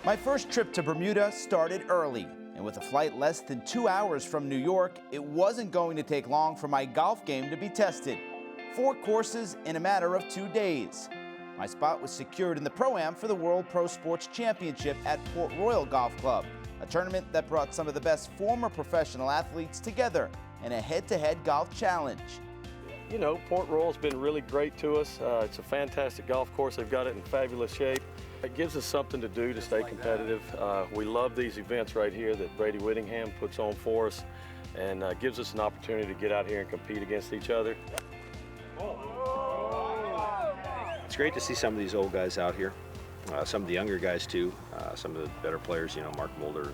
My first trip to Bermuda started early, and with a flight less than 2 hours from New York, it wasn't going to take long for my golf game to be tested. 4 courses in a matter of 2 days. My spot was secured in the Pro-Am for the World Pro Sports Championship at Port Royal Golf Club, a tournament that brought some of the best former professional athletes together in a head-to-head golf challenge. You know, Port Royal's been really great to us. It's a fantastic golf course. They've got it in fabulous shape. It gives us something to do to stay competitive. We love these events right here that Brady Whittingham puts on for us, and gives us an opportunity to get out here and compete against each other. It's great to see some of these old guys out here, some of the younger guys too, some of the better players, you know, Mark Mulder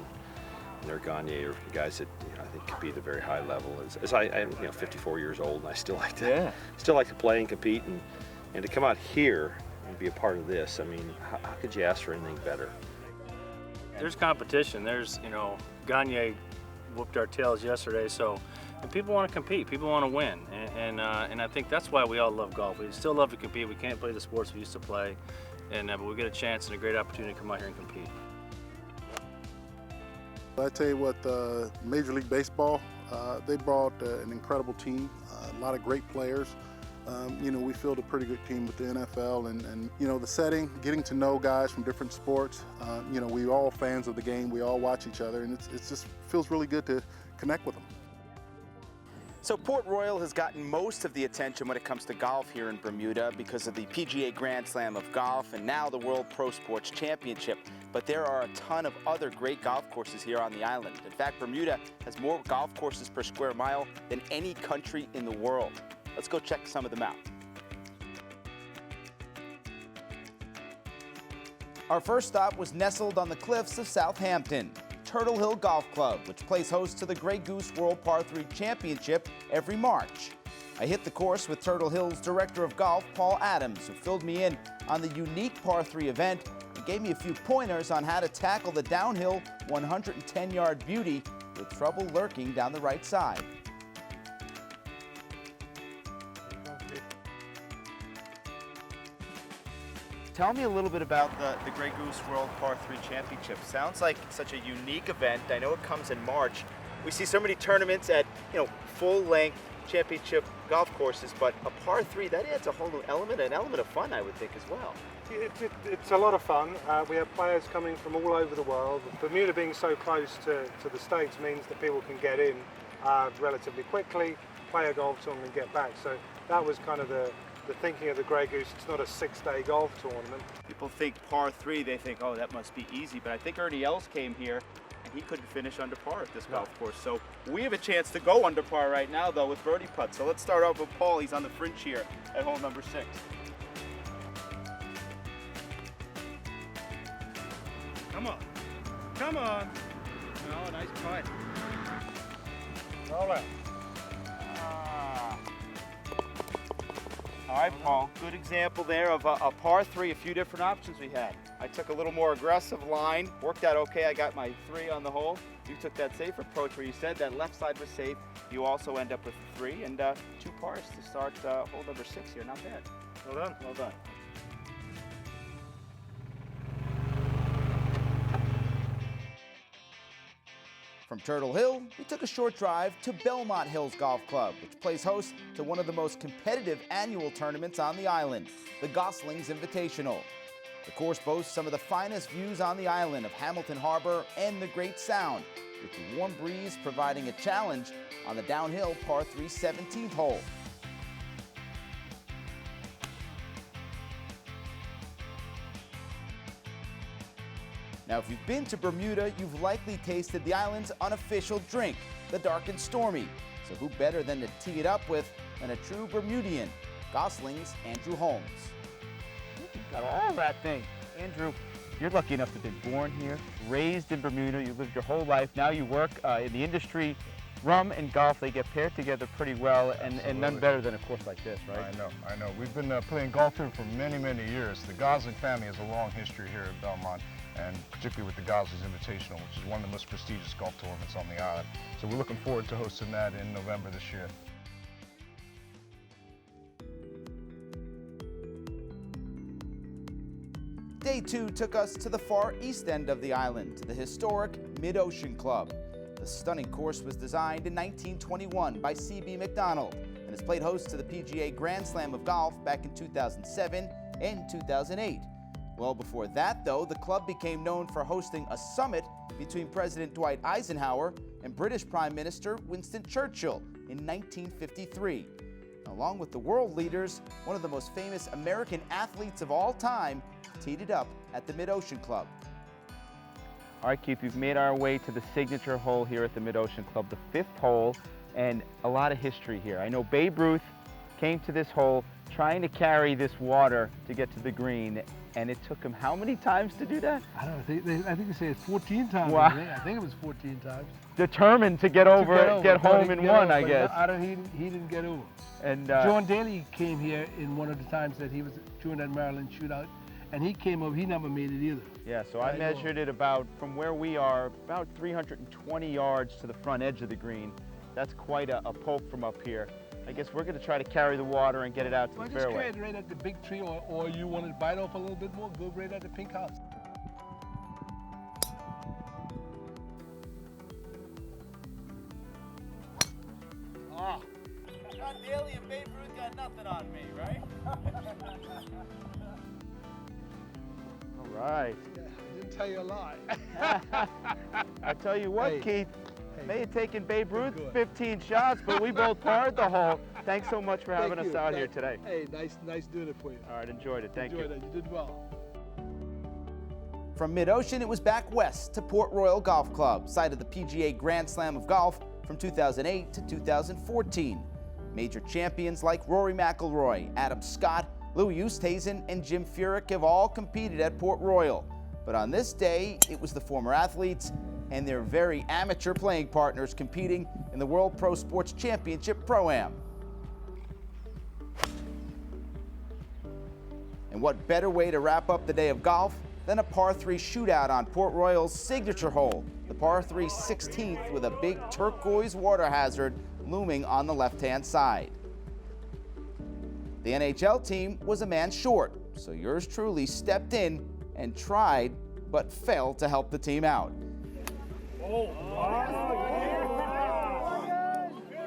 and Eric Gagne are guys that, you know, I think compete at a very high level. As I'm, you know, 54 years old, and I still like to play and compete, and to come out here and be a part of this. I mean, how could you ask for anything better? There's competition. There's, you know, Gagne whooped our tails yesterday, so and people want to compete. People want to win, and I think that's why we all love golf. We still love to compete. We can't play the sports we used to play, and but we get a chance and a great opportunity to come out here and compete. I tell you what, Major League Baseball, they brought an incredible team, a lot of great players. You know, we field a pretty good team with the NFL, and you know, the setting, getting to know guys from different sports. You know, we're all fans of the game. We all watch each other, and it just feels really good to connect with them. So Port Royal has gotten most of the attention when it comes to golf here in Bermuda because of the PGA Grand Slam of Golf and now the World Pro Sports Championship. But there are a ton of other great golf courses here on the island. In fact, Bermuda has more golf courses per square mile than any country in the world. Let's go check some of them out. Our first stop was nestled on the cliffs of Southampton. Turtle Hill Golf Club, which plays host to the Grey Goose World Par 3 Championship every March. I hit the course with Turtle Hill's Director of Golf, Paul Adams, who filled me in on the unique Par 3 event and gave me a few pointers on how to tackle the downhill 110-yard beauty with trouble lurking down the right side. Tell me a little bit about the Grey Goose World Par 3 Championship. Sounds like such a unique event. I know it comes in March. We see so many tournaments at, you know, full-length championship golf courses, but a Par 3, that adds a whole new element, an element of fun, I would think, as well. It's a lot of fun. We have players coming from all over the world. Bermuda being so close to the States means that people can get in relatively quickly, play a golf tournament and get back. So that was kind of the thinking of the Grey Goose. It's not a 6-day golf tournament. People think Par 3, they think, oh, that must be easy, but I think Ernie Els came here and he couldn't finish under par at this golf course. So we have a chance to go under par right now, though, with birdie putts. So let's start off with Paul. He's on the fringe here at hole number 6. Come on. Come on. Oh, nice putt. Roll out. All right, Paul, good example there of a Par 3, a few different options we had. I took a little more aggressive line, worked out okay. I got my 3 on the hole. You took that safe approach where you said that left side was safe. You also end up with 3 and 2 pars to start hole number 6 here. Not bad. Well done. Well done. From Turtle Hill, we took a short drive to Belmont Hills Golf Club, which plays host to one of the most competitive annual tournaments on the island, the Goslings Invitational. The course boasts some of the finest views on the island of Hamilton Harbor and the Great Sound, with the warm breeze providing a challenge on the downhill Par 3 17th hole. Now, if you've been to Bermuda, you've likely tasted the island's unofficial drink, the Dark and Stormy. So who better than to tee it up with than a true Bermudian, Gosling's Andrew Holmes. Got all that thing. Andrew, you're lucky enough to have been born here, raised in Bermuda. You lived your whole life. Now you work in the industry. Rum and golf, they get paired together pretty well, and none better than a course like this, right? I know. We've been playing golf here for many, many years. The Gosling family has a long history here at Belmont, and particularly with the Goslings Invitational, which is one of the most prestigious golf tournaments on the island. So we're looking forward to hosting that in November this year. Day 2 took us to the far east end of the island, to the historic Mid-Ocean Club. The stunning course was designed in 1921 by C.B. Macdonald and has played host to the PGA Grand Slam of Golf back in 2007 and 2008. Well before that, though, the club became known for hosting a summit between President Dwight Eisenhower and British Prime Minister Winston Churchill in 1953. Along with the world leaders, one of the most famous American athletes of all time teed it up at the Mid-Ocean Club. All right, Keith, we've made our way to the signature hole here at the Mid-Ocean Club, the 5th hole, and a lot of history here. I know Babe Ruth came to this hole trying to carry this water to get to the green, and it took him how many times to do that? I don't know, I think they say it's 14 times. Wow. I think it was 14 times. Determined to get home in one, I guess. He didn't get over. And John Daly came here in one of the times that he was doing that Maryland shootout, and he came over, he never made it either. Yeah, so I measured it about, from where we are, about 320 yards to the front edge of the green. That's quite a poke from up here. I guess we're going to try to carry the water and get it out to the fairway. Just carry it right at the big tree, or you want to bite off a little bit more, go right at the pink house. Oh, John Daly and Babe Ruth got nothing on me, right? All right. Yeah, I didn't tell you a lie. I tell you what, Hey. Keith, may have taken Babe Ruth Good. 15 shots, but we both parred the hole. Thanks so much for having Thank us you. out here today. Hey, nice doing it for you. All right, enjoyed it. Thank you. Enjoyed it. You did well. From Mid-Ocean, it was back west to Port Royal Golf Club, site of the PGA Grand Slam of Golf from 2008 to 2014. Major champions like Rory McIlroy, Adam Scott, Louis Oosthuizen, and Jim Furyk have all competed at Port Royal. But on this day, it was the former athletes and their very amateur playing partners competing in the World Pro Sports Championship Pro-Am. And what better way to wrap up the day of golf than a par 3 shootout on Port Royal's signature hole, the par 3 16th, with a big turquoise water hazard looming on the left-hand side. The NHL team was a man short, so yours truly stepped in and tried, but failed to help the team out.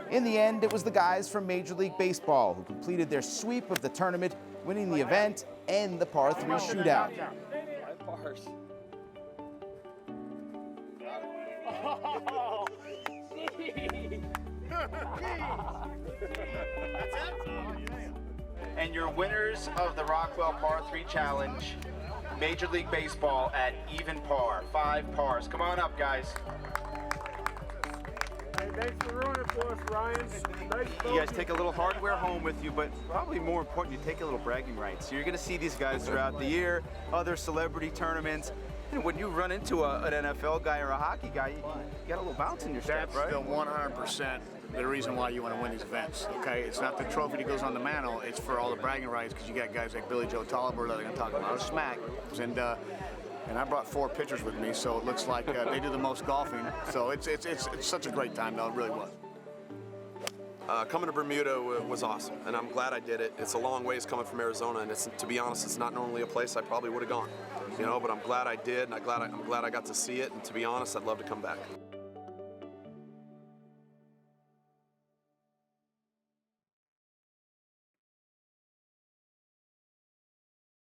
In the end, it was the guys from Major League Baseball who completed their sweep of the tournament, winning the event and the par 3 shootout. 5 pars. And your winners of the Rockwell Par 3 Challenge, Major League Baseball at even par, 5 pars. Come on up, guys. Hey, thanks for ruining it for us, Ryan. Nice You guys take a little hardware home with you, but probably more important, you take a little bragging rights. You're going to see these guys throughout the year, other celebrity tournaments. And when you run into an NFL guy or a hockey guy, you got a little bounce in your step, right? That's the 100% the reason why you want to win these events, okay? It's not the trophy that goes on the mantle, it's for all the bragging rights, because you got guys like Billy Joe Tolliver that are going to talk a lot of smack. And I brought 4 pitchers with me, so it looks like they do the most golfing. So it's such a great time, though. It really was. Coming to Bermuda was awesome, and I'm glad I did it. It's a long ways coming from Arizona, and to be honest, it's not normally a place I probably would have gone, but I'm glad I did, and I'm glad I got to see it. And to be honest, I'd love to come back.